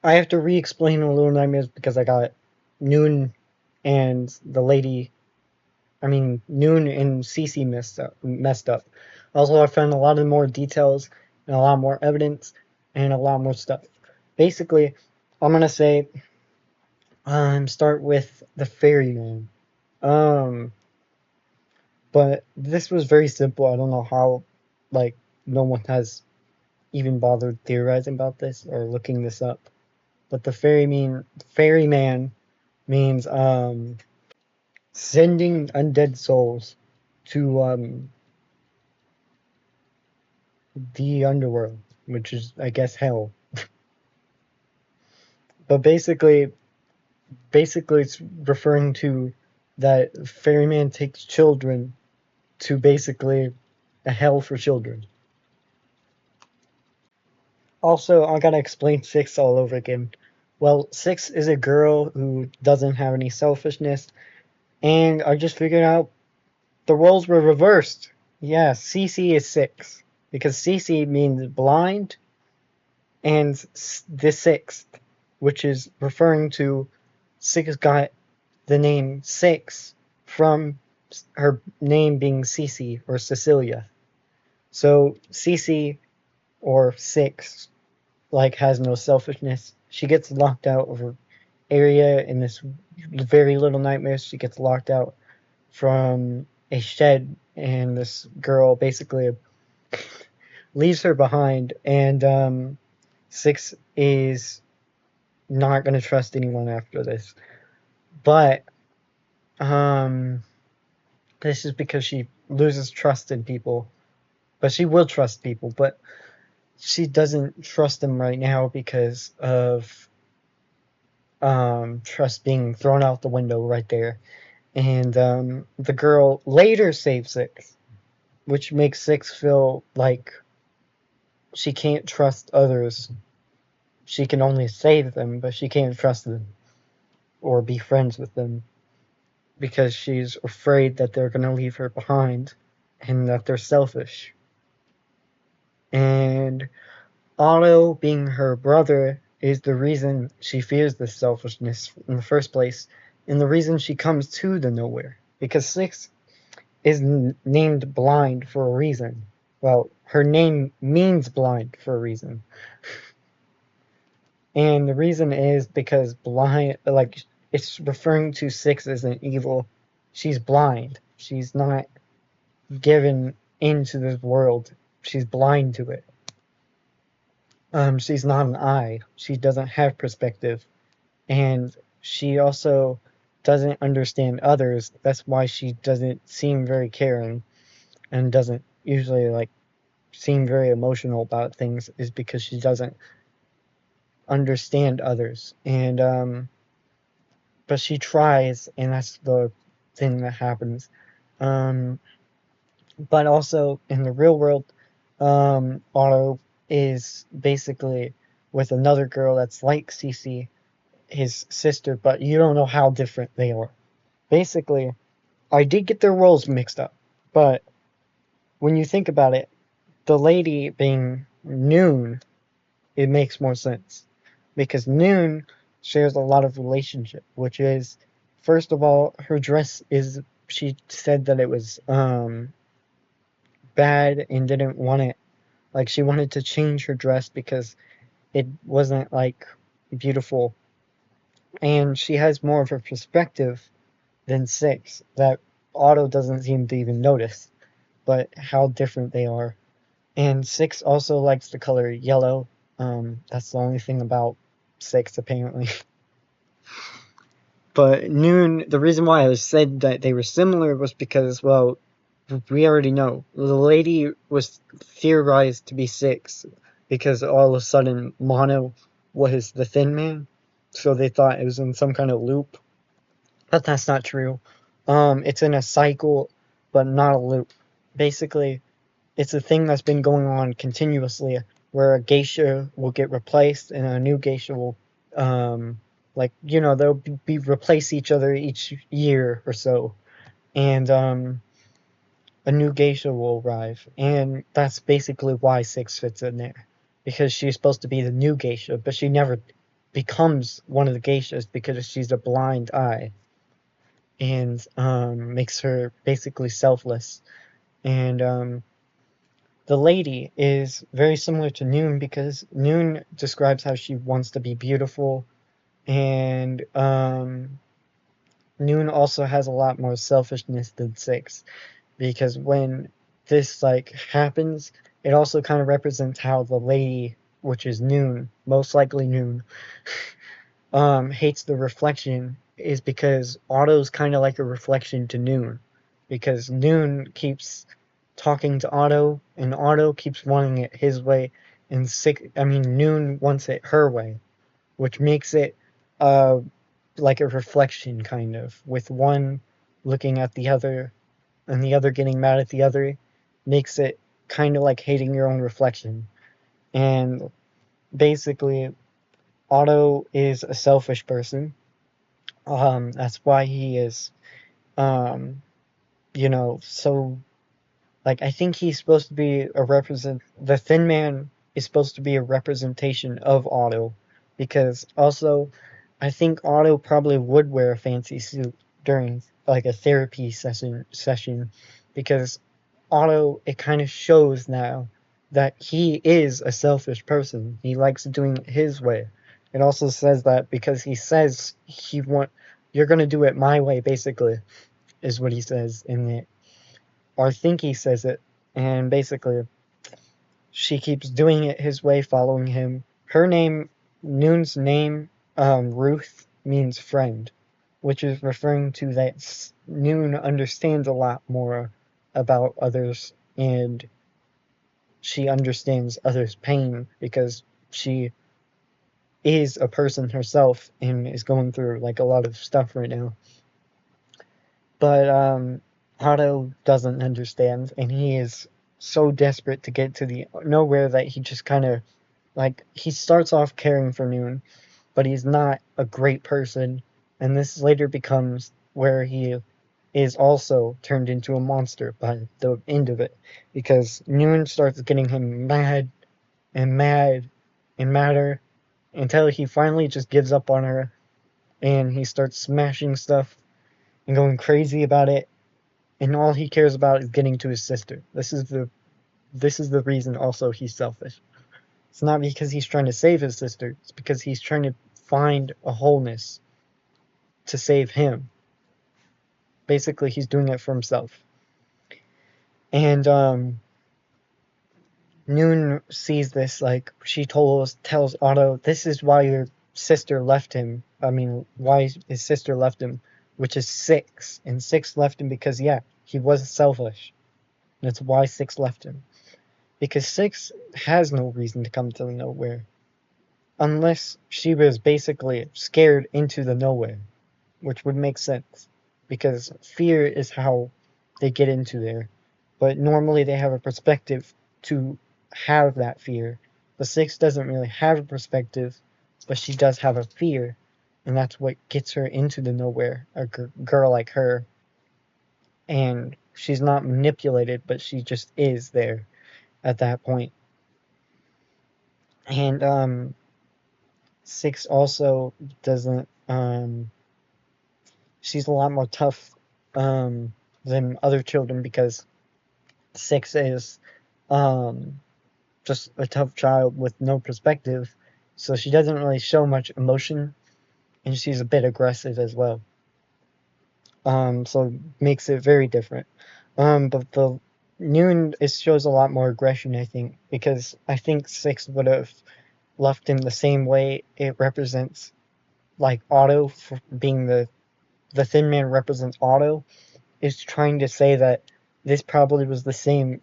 I have to re-explain Little Nightmares because I got Noon and the lady. I mean, Noon and Cece messed up. Also, I found a lot of more details and a lot more evidence and a lot more stuff. Basically, I'm gonna say start with the ferryman. Um, but this was very simple. I don't know how, like, no one has even bothered theorizing about this or looking this up. But the ferryman means sending undead souls to the underworld, which is I guess hell. But basically it's referring to that ferryman takes children to basically a hell for children. Also, I gotta explain Six all over again. Well, Six is a girl who doesn't have any selfishness, and I just figured out the roles were reversed. Yeah, Cece is Six because Cece means blind, and the sixth, which is referring to Six got the name Six from her name being Cece or Cecilia. So Cece or Six like has no selfishness. She gets locked out of her area in this very little nightmares. She gets locked out from a shed, and this girl basically leaves her behind. And Six is not going to trust anyone after this. But um, this is because she loses trust in people. But she will trust people, but she doesn't trust them right now because of trust being thrown out the window right there. And the girl later saves Six, which makes Six feel like she can't trust others. She can only save them, but she can't trust them or be friends with them because she's afraid that they're going to leave her behind and that they're selfish. And Otto, being her brother, is the reason she fears this selfishness in the first place, and the reason she comes to the nowhere. Because Six is named blind for a reason. Well, her name means blind for a reason. And the reason is because blind, like, it's referring to Six as an evil. She's blind. She's not given into this world. She's blind to it. She's not an eye. She doesn't have perspective. And she also doesn't understand others. That's why she doesn't seem very caring and doesn't usually, like, seem very emotional about things, is because she doesn't understand others. And but she tries, and that's the thing that happens. Um, but also in the real world, Otto is basically with another girl that's like Cece, his sister, but you don't know how different they are. Basically, I did get their roles mixed up, but when you think about it, the lady being Noon, it makes more sense because Noon shares a lot of relationship, which is, first of all, her dress is. She said that it was bad and didn't want it. Like, she wanted to change her dress because it wasn't, like, beautiful, and she has more of a perspective than Six that Otto doesn't seem to even notice, but how different they are. And Six also likes the color yellow. That's the only thing about Six, apparently. But Noon, the reason why I said that they were similar was because, well, we already know. The lady was theorized to be Six because all of a sudden Mono was the Thin Man, so they thought it was in some kind of loop. But that's not true. It's in a cycle, but not a loop. Basically, it's a thing that's been going on continuously where a geisha will get replaced and a new geisha will, like, they'll be replace each other each year or so. And a new geisha will arrive. And that's basically why Six fits in there. Because she's supposed to be the new geisha, but she never becomes one of the geishas because she's a blind eye, and makes her basically selfless. And the lady is very similar to Noon because Noon describes how she wants to be beautiful, and Noon also has a lot more selfishness than Six, because when this like happens, it also kind of represents how the lady, which is Noon, most likely Noon, hates the reflection, is because Otto's kind of like a reflection to Noon, because Noon keeps talking to Otto, and Otto keeps wanting it his way, and Noon wants it her way, which makes it uh like a reflection kind of, with one looking at the other and the other getting mad at the other, makes it kind of like hating your own reflection. And basically, Otto is a selfish person. That's why he is, um, so like I think he's supposed to be a represent. The Thin Man is supposed to be a representation of Otto, because also I think Otto probably would wear a fancy suit during like a therapy session, because Otto, it kind of shows now that he is a selfish person. He likes doing it his way. It also says that because he says you're gonna do it my way, basically, is what he says in it. Or I think he says it, and basically she keeps doing it his way, following him. Noon's name, Ruth, means friend, which is referring to that Noon understands a lot more about others, and she understands others' pain because she is a person herself and is going through like a lot of stuff right now. But Otto doesn't understand, and he is so desperate to get to the nowhere that he just kind of like he starts off caring for Noon, but he's not a great person, and this later becomes where he is also turned into a monster by the end of it, because Noon starts getting him mad and mad and madder until he finally just gives up on her, and he starts smashing stuff and going crazy about it, and all he cares about is getting to his sister. This is the reason also he's selfish. It's not because he's trying to save his sister, it's because he's trying to find a wholeness to save him. Basically, he's doing it for himself. And Noon sees this, like she tells Otto, this is why your sister left him. I mean, why his sister left him, which is Six. And Six left him because, yeah, he was selfish. And that's why Six left him. Because Six has no reason to come to the nowhere. Unless she was basically scared into the nowhere, which would make sense. Because fear is how they get into there. But normally they have a perspective to have that fear. The Six doesn't really have a perspective, but she does have a fear, and that's what gets her into the nowhere. A girl like her, and she's not manipulated, but she just is there at that point. And Six also doesn't. She's a lot more tough than other children, because Six is just a tough child with no perspective, so she doesn't really show much emotion, and she's a bit aggressive as well. So it makes it very different. But the Noon shows a lot more aggression, I think, because I think Six would have left him the same way. It represents like Otto, for being the Thin Man represents Otto, is trying to say that this probably was the same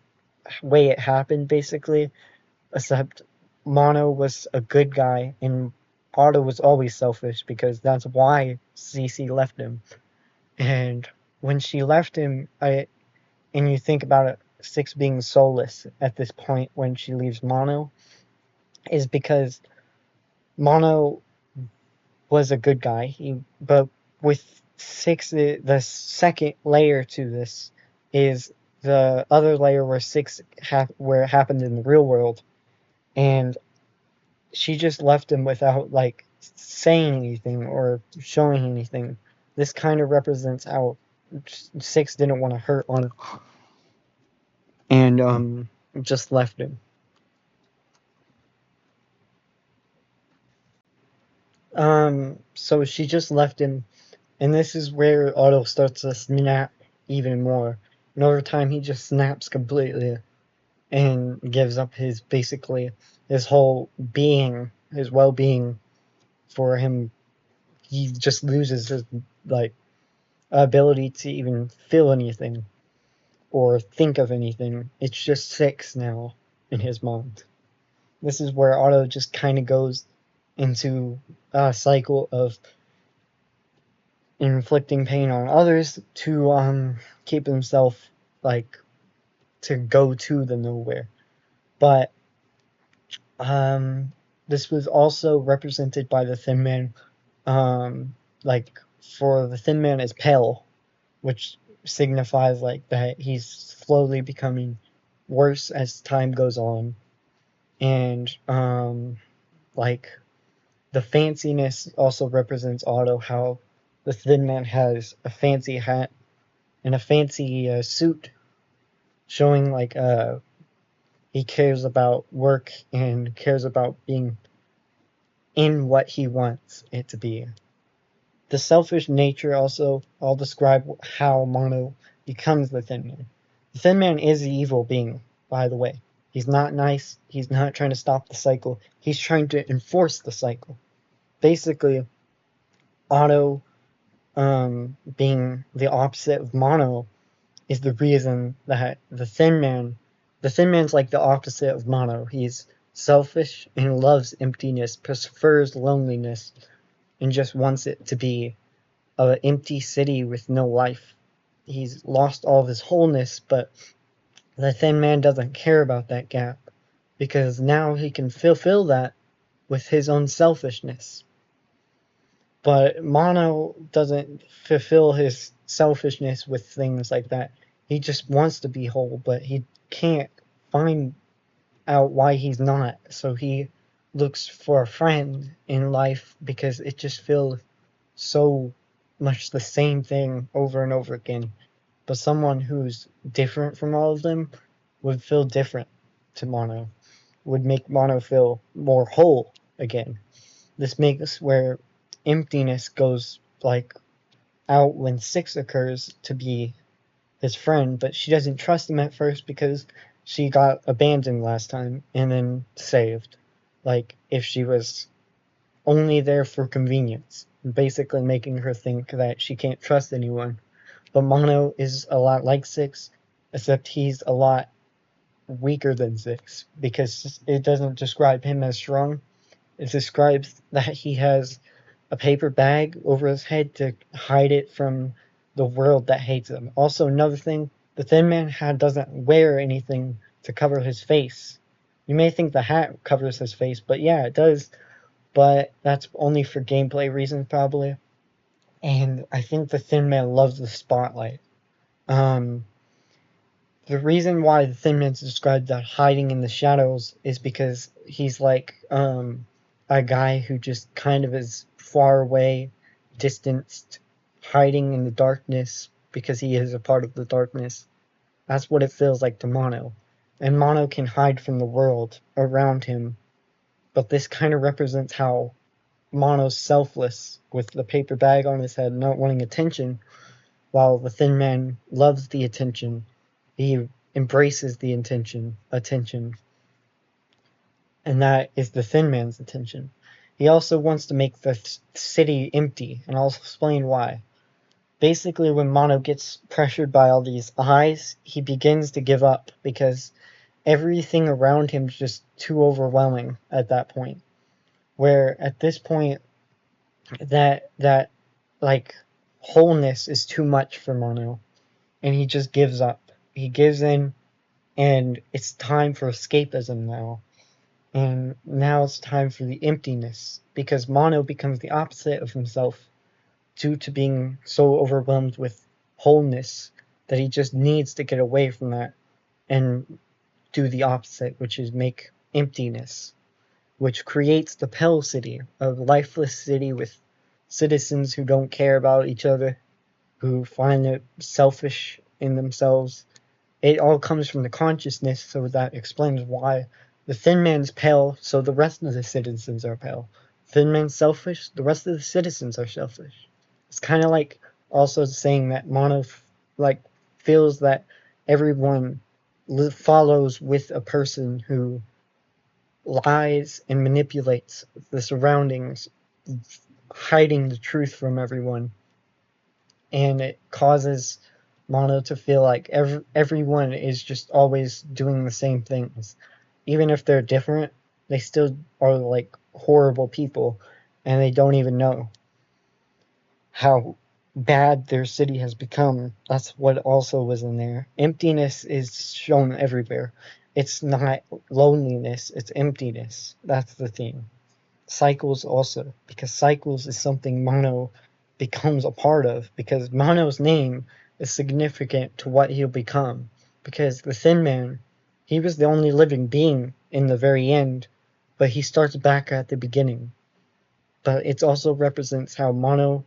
way it happened, basically, except Mono was a good guy and Otto was always selfish, because that's why Cece left him. And when she left him, and you think about it, Six being soulless at this point when she leaves Mono, is because Mono was a good guy. But with Six, the second layer to this is the other layer where where it happened in the real world, and she just left him without like saying anything or showing anything. This kind of represents how Six didn't want to hurt on and just left him. So she just left him, and this is where Otto starts to snap even more. And over time, he just snaps completely and gives up his basically his whole being, his well-being for him. He just loses his like ability to even feel anything or think of anything. It's just Six now in his mind. This is where Otto just kind of goes into a cycle of inflicting pain on others to keep himself like to go to the nowhere. But this was also represented by the Thin Man. Like for the Thin Man is pale, which signifies like that he's slowly becoming worse as time goes on, and like the fanciness also represents Otto. How the Thin Man has a fancy hat and a fancy suit, showing like he cares about work and cares about being in what he wants it to be. The selfish nature also, I'll describe how Mono becomes the Thin Man. The Thin Man is the evil being, by the way. He's not nice. He's not trying to stop the cycle. He's trying to enforce the cycle. Basically, Otto, being the opposite of Mono, is the reason that the Thin Man's like the opposite of Mono. He's selfish and loves emptiness, prefers loneliness, and just wants it to be an empty city with no life. He's lost all of his wholeness, but the Thin Man doesn't care about that gap because now he can fulfill that with his own selfishness. But Mono doesn't fulfill his selfishness with things like that. He just wants to be whole, but he can't find out why he's not. So he looks for a friend in life because it just feels so much the same thing over and over again. But someone who's different from all of them would feel different to Mono, would make Mono feel more whole again. This makes where emptiness goes like out when Six occurs to be his friend, but she doesn't trust him at first because she got abandoned last time and then saved. Like if she was only there for convenience, basically making her think that she can't trust anyone. But Mono is a lot like Six, except he's a lot weaker than Six because it doesn't describe him as strong. It describes that he has a paper bag over his head to hide it from the world that hates him. Also, another thing, the Thin Man doesn't wear anything to cover his face. You may think the hat covers his face, but yeah, it does. But that's only for gameplay reasons, probably. And I think the Thin Man loves the spotlight. The reason why the Thin Man's described that hiding in the shadows is because he's like a guy who just kind of is far away, distanced, hiding in the darkness because he is a part of the darkness. That's what it feels like to Mono. And Mono can hide from the world around him, but this kind of represents how Mono's selfless with the paper bag on his head, not wanting attention, while the Thin Man loves the attention. He embraces the attention, and that is the Thin Man's attention. He also wants to make the city empty, and I'll explain why. Basically, when Mono gets pressured by all these eyes, he begins to give up because everything around him is just too overwhelming at that point. Where at this point, that like wholeness is too much for Mono, and he just gives up. He gives in, and it's time for escapism now. And now it's time for the emptiness, because Mono becomes the opposite of himself due to being so overwhelmed with wholeness that he just needs to get away from that and do the opposite, which is make emptiness. which creates the Pell City, a lifeless city with citizens who don't care about each other, who find it selfish in themselves. It all comes from the consciousness, so that explains why the Thin Man's pale, so the rest of the citizens are pale. Thin Man's selfish, the rest of the citizens are selfish. It's kind of like also saying that Mono like feels that everyone follows with a person who lies and manipulates the surroundings, hiding the truth from everyone, and it causes Mono to feel like everyone is just always doing the same things. Even if they're different, they still are like horrible people, and they don't even know how bad their city has become. That's what also was in there. Emptiness is shown everywhere. It's not loneliness, it's emptiness. That's the theme. Cycles also, because cycles is something Mono becomes a part of, because Mono's name is significant to what he'll become. Because the Thin Man, he was the only living being in the very end, but he starts back at the beginning. But it also represents how Mono,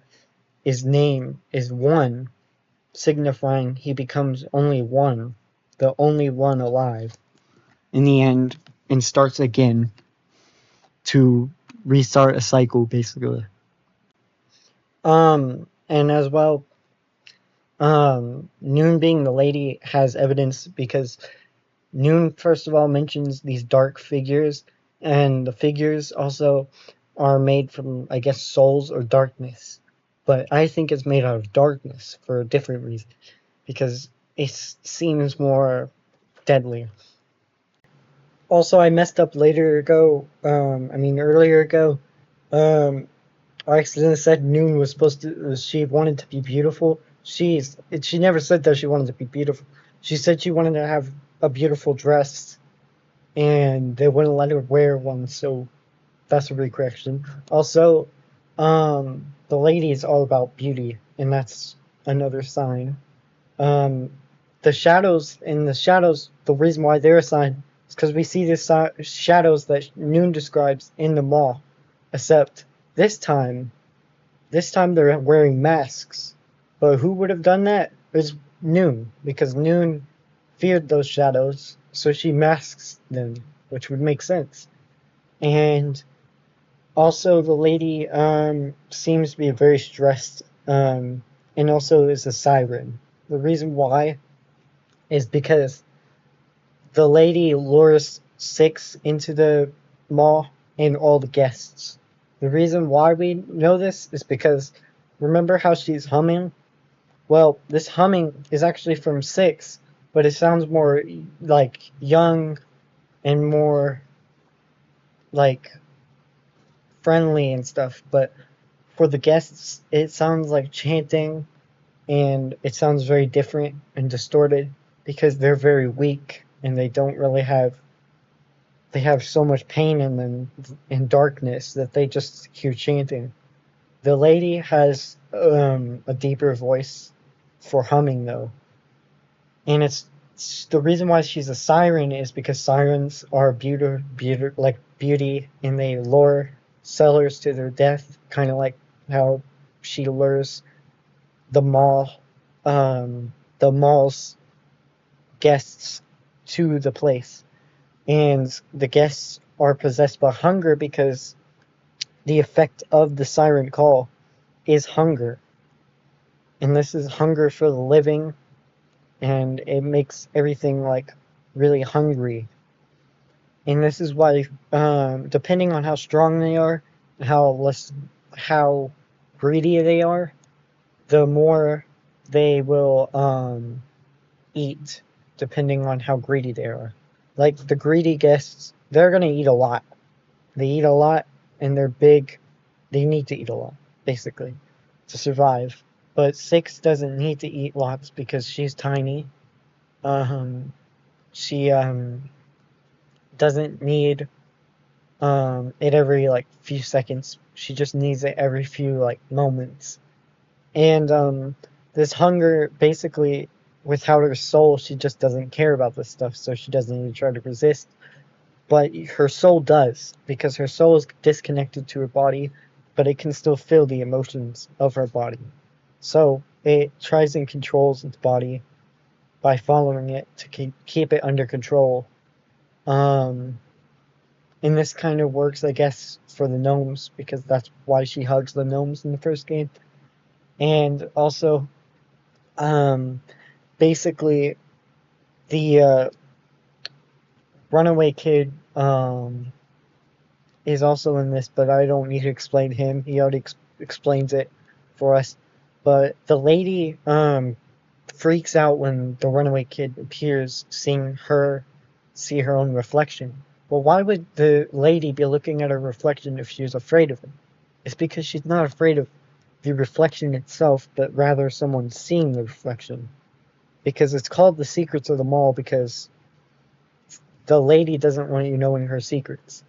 his name is one, signifying he becomes only one, the only one alive in the end, and starts again to restart a cycle, basically. And as well, Noon being the lady has evidence because Noon, first of all, mentions these dark figures, and the figures also are made from, I guess, souls or darkness. But I think it's made out of darkness for a different reason, because it seems more deadly. Also, I messed up earlier ago. Um, I accidentally said Noon was supposed to. She wanted to be beautiful. She never said that she wanted to be beautiful. She said she wanted to have a beautiful dress, and they wouldn't let her wear one. So that's a recorrection. Also, the lady is all about beauty, and that's another sign. Um, the shadows. The reason why they're a sign is because we see the shadows that Noon describes in the mall, except this time this time they're wearing masks. But who would have done that? It was Noon, because Noon feared those shadows, so she masks them, which would make sense. And also, the lady seems to be very stressed, and also is a siren. The reason why is because the lady lures Six into the mall and all the guests. The reason why we know this is because remember how she's humming? Well, this humming is actually from Six, but it sounds more like young and more like friendly and stuff. But for the guests, it sounds like chanting, and it sounds very different and distorted because they're very weak and they have so much pain in them and darkness that they just hear chanting. The lady has a deeper voice for humming though, and it's the reason why she's a siren is because sirens are beauty, and they lure sellers to their death, kind of like how she lures the mall, the mall's guests to the place, and the guests are possessed by hunger because the effect of the siren call is hunger, and this is hunger for the living, and it makes everything like really hungry. And this is why, depending on how strong they are, how greedy they are, the more they will eat, depending on how greedy they are. Like the greedy guests, they're gonna eat a lot. They eat a lot, and they're big. They need to eat a lot, basically, to survive. But Six doesn't need to eat lots because she's tiny. She doesn't need it every like few seconds. She just needs it every few like moments. And this hunger, basically, without her soul, she just doesn't care about this stuff, so she doesn't even try to resist. but her soul does, because her soul is disconnected to her body, but it can still feel the emotions of her body. So it tries and controls its body by following it to keep it under control. Um, and this kind of works, I guess, for the gnomes, because that's why she hugs the gnomes in the first game. And also, um, basically, the runaway kid is also in this, but I don't need to explain him. He already explains it for us. But the lady freaks out when the runaway kid appears, seeing her see her own reflection. Well, why would the lady be looking at her reflection if she was afraid of him? It's because she's not afraid of the reflection itself, but rather someone seeing the reflection. Because it's called the Secrets of the Mall, because the lady doesn't want you knowing her secrets.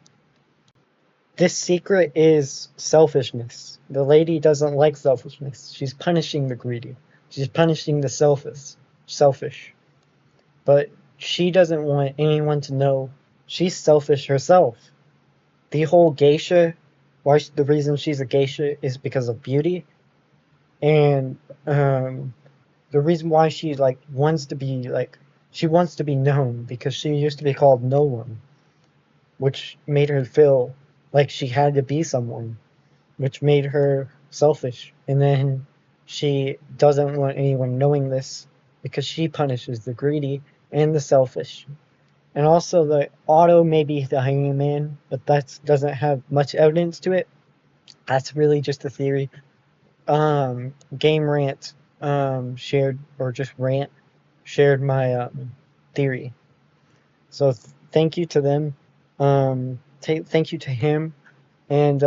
This secret is selfishness. The lady doesn't like selfishness. She's punishing the greedy. She's punishing the selfish. But she doesn't want anyone to know she's selfish herself. The whole geisha, the reason she's a geisha is because of beauty, and the reason why she she wants to be known, because she used to be called no one, which made her feel like she had to be someone, which made her selfish. And then she doesn't want anyone knowing this because she punishes the greedy and the selfish. And also, the Otto may be the Hanging Man, but that doesn't have much evidence to it. That's really just a theory. Game Rant shared, or just Rant shared my theory. So thank you to them. Thank you to him. And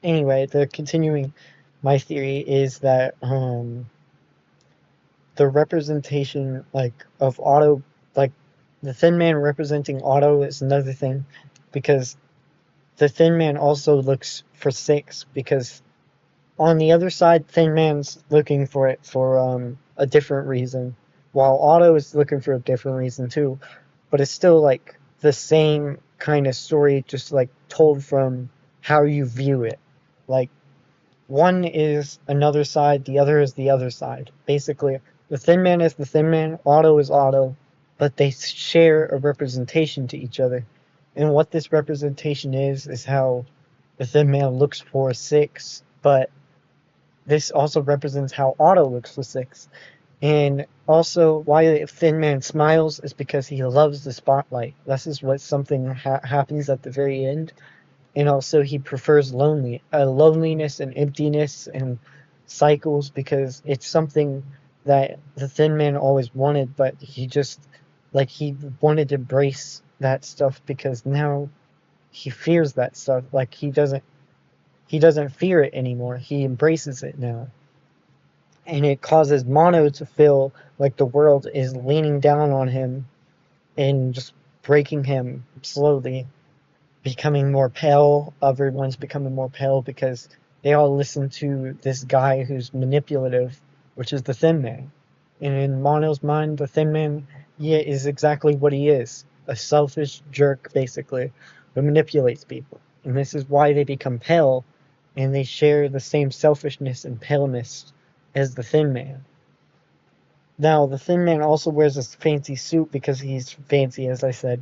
anyway, the continuing my theory is that the representation of Otto, like the Thin Man representing Otto, is another thing, because the Thin Man also looks for Six, because on the other side, Thin Man's looking for it for a different reason, while Otto is looking for a different reason too. But it's still like the same kind of story, just like told from how you view it. Like, one is another side, the other is the other side. Basically, the Thin Man is the Thin Man, Otto is Otto, but they share a representation to each other. And what this representation is how the Thin Man looks for Six, but this also represents how Otto looks for Six. And also, why the Thin Man smiles is because he loves the spotlight. This is what something happens at the very end. And also, he prefers loneliness and emptiness and cycles, because it's something that the Thin Man always wanted, but he wanted to embrace that stuff, because now he fears that stuff. Like, he doesn't fear it anymore. He embraces it now. And it causes Mono to feel like the world is leaning down on him and just breaking him slowly, becoming more pale. Everyone's becoming more pale because they all listen to this guy who's manipulative, which is the Thin Man. And in Mono's mind, the Thin Man, is exactly what he is. A selfish jerk, basically, who manipulates people. And this is why they become pale, and they share the same selfishness and paleness as the Thin Man. Now, the Thin Man also wears a fancy suit because he's fancy, as I said.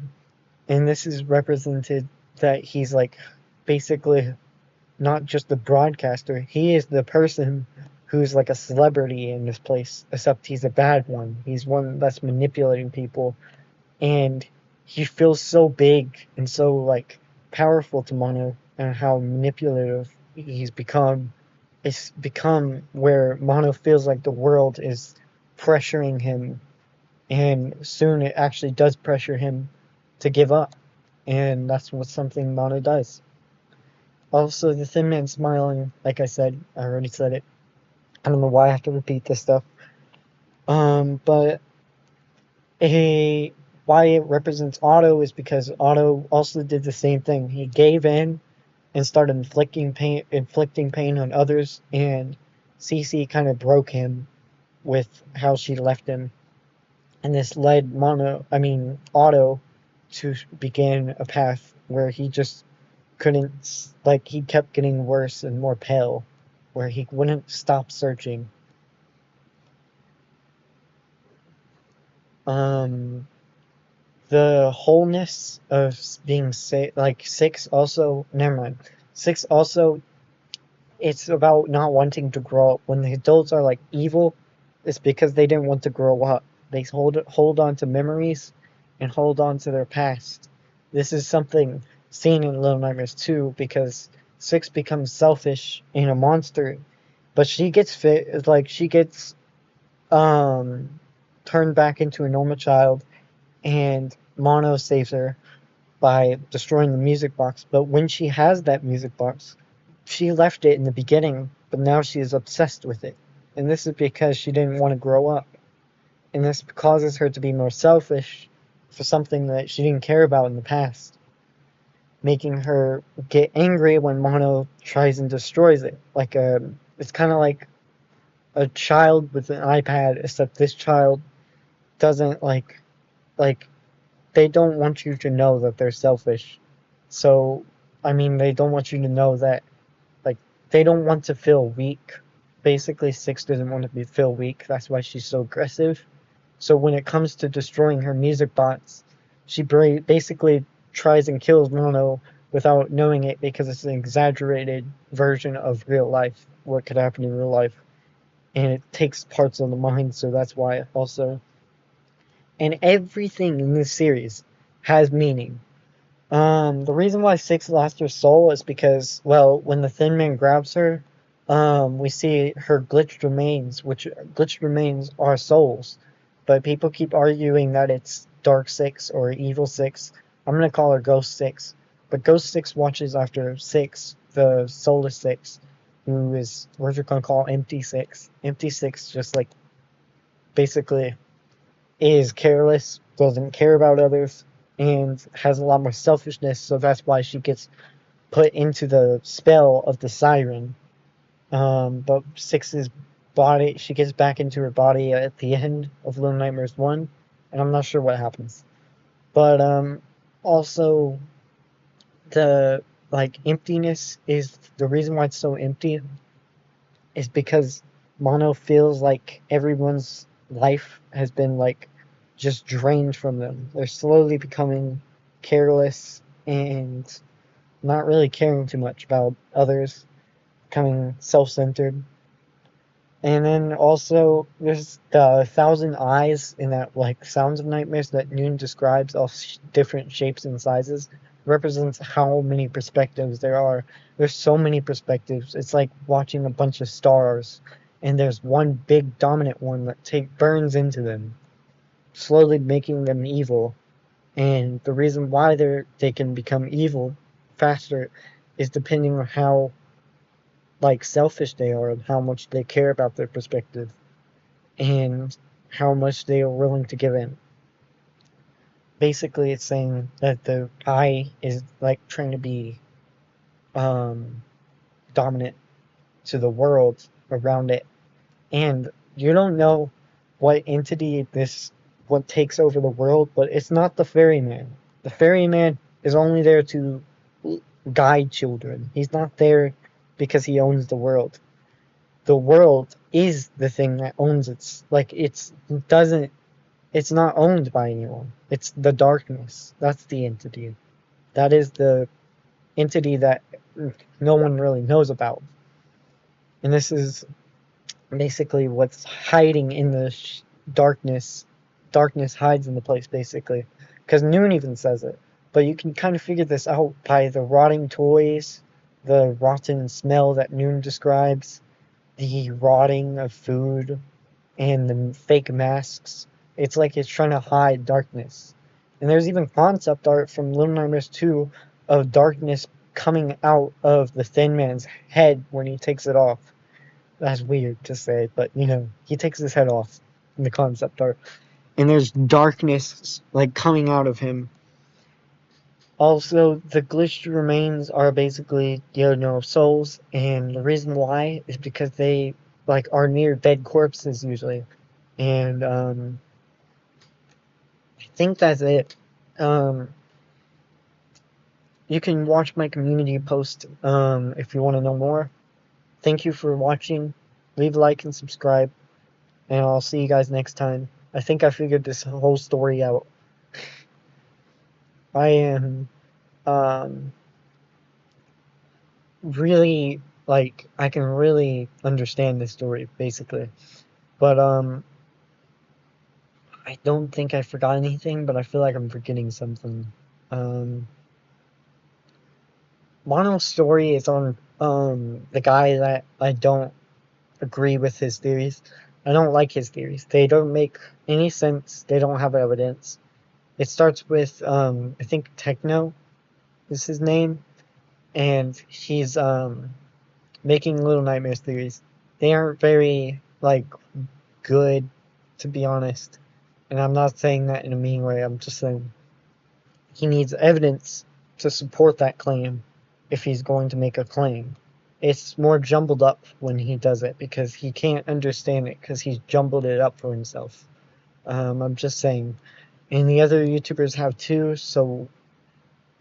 And this is represented that he's basically not just the broadcaster. He is the person who's like a celebrity in this place, except he's a bad one. He's one that's manipulating people. And he feels so big and so powerful to Mono, and how manipulative he's become. It's become where Mono feels like the world is pressuring him, and soon it actually does pressure him to give up. And that's what something Mono does. Also, the Thin Man smiling, like I said, I already said it. I don't know why I have to repeat this stuff. But why it represents Otto is because Otto also did the same thing. He gave in and started inflicting pain on others, and CC kind of broke him with how she left him, and this led Otto to begin a path where he just couldn't, like, he kept getting worse and more pale, where he wouldn't stop searching. Um, the wholeness of being like six also, never mind. Six also, it's about not wanting to grow up. When the adults are like evil, it's because they didn't want to grow up. They hold on to memories and hold on to their past. This is something seen in Little Nightmares 2 because Six becomes selfish and a monster, but she gets fit like she gets um turned back into a normal child, and Mono saves her by destroying the music box. But when she has that music box, she left it in the beginning, but now she is obsessed with it. And this is because she didn't want to grow up. And this causes her to be more selfish for something that she didn't care about in the past, making her get angry when Mono tries and destroys it. It's kind of like a child with an iPad, except this child doesn't like they don't want you to know that they're selfish. So, they don't want you to know that, like, they don't want to feel weak. Basically, Six doesn't want to feel weak. That's why she's so aggressive. So when it comes to destroying her music box, she basically tries and kills Mono without knowing it because it's an exaggerated version of real life, what could happen in real life. And it takes parts of the mind, so that's why also. And everything in this series has meaning. The reason why Six lost her soul is because, well, when the Thin Man grabs her, we see her glitched remains, which glitched remains are souls. But people keep arguing that it's Dark Six or Evil Six. I'm gonna call her Ghost Six. But Ghost Six watches after Six, the Soulless Six, who is, what you're gonna call Empty Six. Empty Six just, like, basically is careless, doesn't care about others, and has a lot more selfishness, so that's why she gets put into the spell of the siren. But Six's body, she gets back into her body at the end of Little Nightmares 1, and I'm not sure what happens. But, also, the, like, emptiness is, the reason why it's so empty is because Mono feels like everyone's life has been, like, just drained from them. They're slowly becoming careless and not really caring too much about others, becoming self-centered. And then also, there's the thousand eyes in that, like, Sounds of Nightmares that Noon describes, all different shapes and sizes, represents how many perspectives there are. There's so many perspectives. It's like watching a bunch of stars, and there's one big dominant one that burns into them, slowly making them evil. And the reason why they can become evil faster is depending on how, like, selfish they are and how much they care about their perspective and how much they are willing to give in. Basically, it's saying that the eye is, like, trying to be dominant to the world around it, and you don't know what entity what takes over the world, but it's not the ferryman. The ferryman is only there to guide children. He's not there because he owns the world. The world is the thing that owns it's not owned by anyone. It's the darkness. That's the entity. That is the entity that no one really knows about. And this is basically what's hiding in the darkness. Darkness hides in the place, basically. Because Noon even says it. But you can kind of figure this out by the rotting toys, the rotten smell that Noon describes, the rotting of food, and the fake masks. It's like it's trying to hide darkness. And there's even concept art from Little Nightmares 2 of darkness coming out of the Thin Man's head when he takes it off. That's weird to say, but, he takes his head off in the concept art. And there's darkness, like, coming out of him. Also, the glitched remains are basically, souls, and the reason why is because they like are near dead corpses usually, and I think that's it. Um, you can watch my community post if you want to know more. Thank you for watching. Leave a like and subscribe, and I'll see you guys next time. I think I figured this whole story out. I am um, really like I can really understand this story basically, but I don't think I forgot anything, but I feel like I'm forgetting something. Um, Mono's story is on the guy that I don't agree with his theories. I don't like his theories. They don't make any sense. They don't have evidence. It starts with I think Techno is his name, and he's making Little Nightmares theories. They aren't very like good, to be honest. And I'm not saying that in a mean way. I'm just saying he needs evidence to support that claim if he's going to make a claim. It's more jumbled up when he does it because he can't understand it because he's jumbled it up for himself. I'm just saying. And the other YouTubers have too, so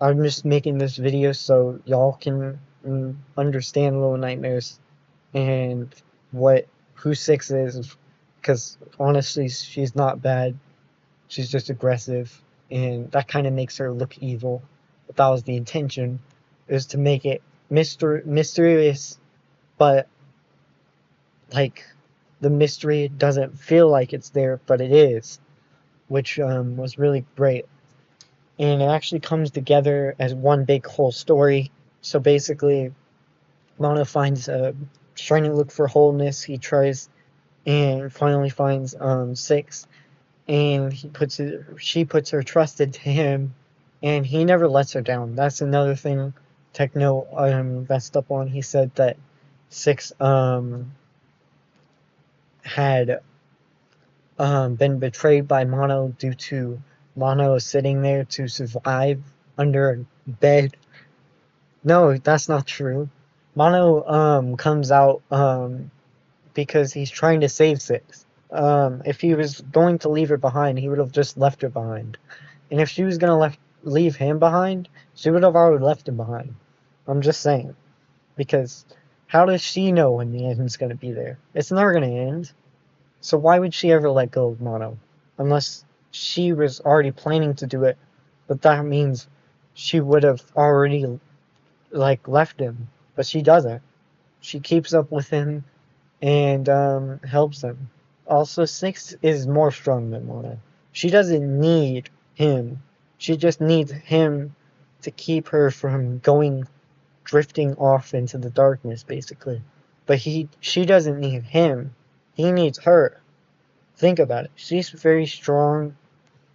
I'm just making this video so y'all can understand Little Nightmares and what who Six is, because honestly, she's not bad. She's just aggressive, and that kind of makes her look evil. But that was the intention, is to make it mysterious, but like the mystery doesn't feel like it's there, but it is, which was really great. And it actually comes together as one big whole story. So basically, Mono finds trying to look for wholeness. He tries and finally finds Six, and she puts her trust into him, and he never lets her down. That's another thing Techno messed up on. He said that Six had been betrayed by Mono due to Mono sitting there to survive under a bed. No, that's not true. Mono comes out because he's trying to save Six. If he was going to leave her behind, he would have just left her behind. And if she was gonna leave him behind, she would have already left him behind. I'm just saying. Because how does she know when the end's gonna be there? It's never gonna end. So why would she ever let go of Mono? Unless she was already planning to do it, but that means she would have already like left him. But she doesn't. She keeps up with him and helps him. Also, Six is more strong than Mono. She doesn't need him. She just needs him to keep her from drifting off into the darkness, basically. But she doesn't need him. He needs her. Think about it. She's very strong.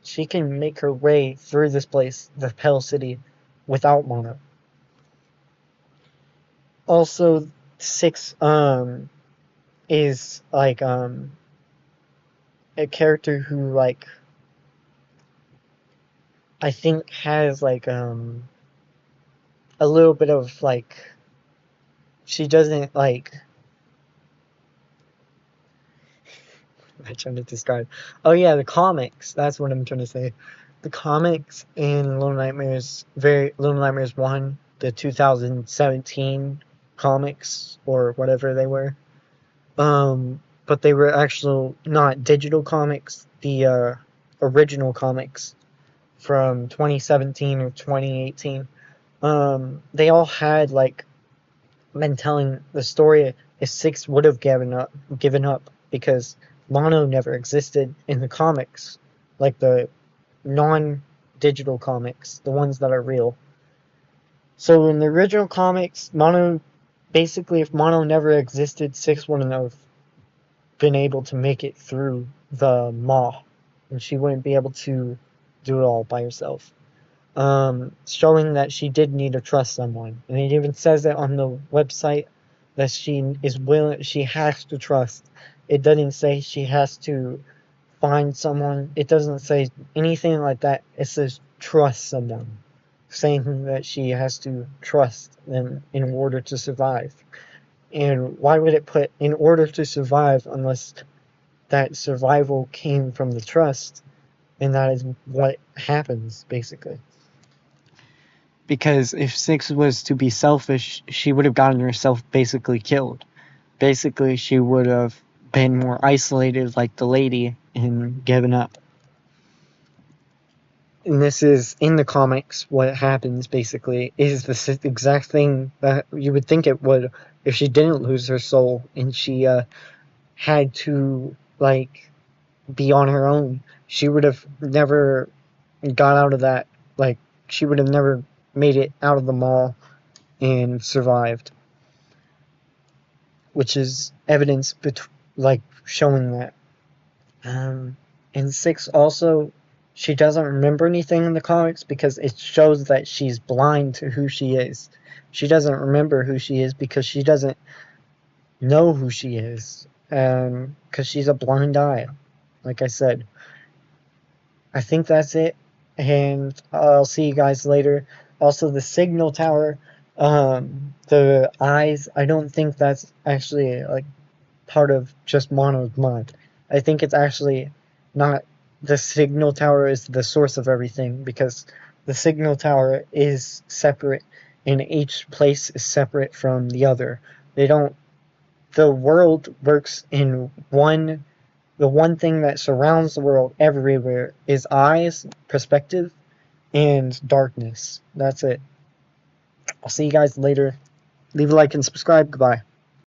She can make her way through this place, the Pell City, without Mono. Also, Six is like a character who like I think has like a little bit of like she doesn't like I'm trying to describe. Oh yeah, the comics. That's what I'm trying to say. The comics in Little Nightmares 1, the 2017 comics or whatever they were. But they were actual not digital comics, the original comics from 2017 or 2018. They all had like been telling the story if Six would have given up because Mono never existed in the comics, like the non-digital comics, the ones that are real. So in the original comics, if Mono never existed, Six wouldn't have been able to make it through the Maw, and she wouldn't be able to do it all by herself. Showing that she did need to trust someone, and it even says it on the website that she has to trust. It doesn't say she has to find someone. It doesn't say anything like that. It says trust someone, saying that she has to trust them in order to survive. And why would it put in order to survive unless that survival came from the trust? And that is what happens, basically. Because if 6 was to be selfish, she would have gotten herself basically killed. Basically, she would have been more isolated like the lady and given up. And this is in the comics what happens basically is the exact thing that you would think it would if she didn't lose her soul and she had to like be on her own. She would have never got out of that, like she would have never made it out of the mall and survived, which is evidence like showing that. And 6 also, she doesn't remember anything in the comics because it shows that she's blind to who she is. She doesn't remember who she is because she doesn't know who she is, because she's a blind eye, like I said. I think that's it, and I'll see you guys later. Also, the signal tower, the eyes, I don't think that's actually like part of just Mono's mind. I think it's actually not. The signal tower is the source of everything because the signal tower is separate and each place is separate from the other. They don't. The world works in one. The one thing that surrounds the world everywhere is eyes, perspective, and darkness. That's it. I'll see you guys later. Leave a like and subscribe. Goodbye.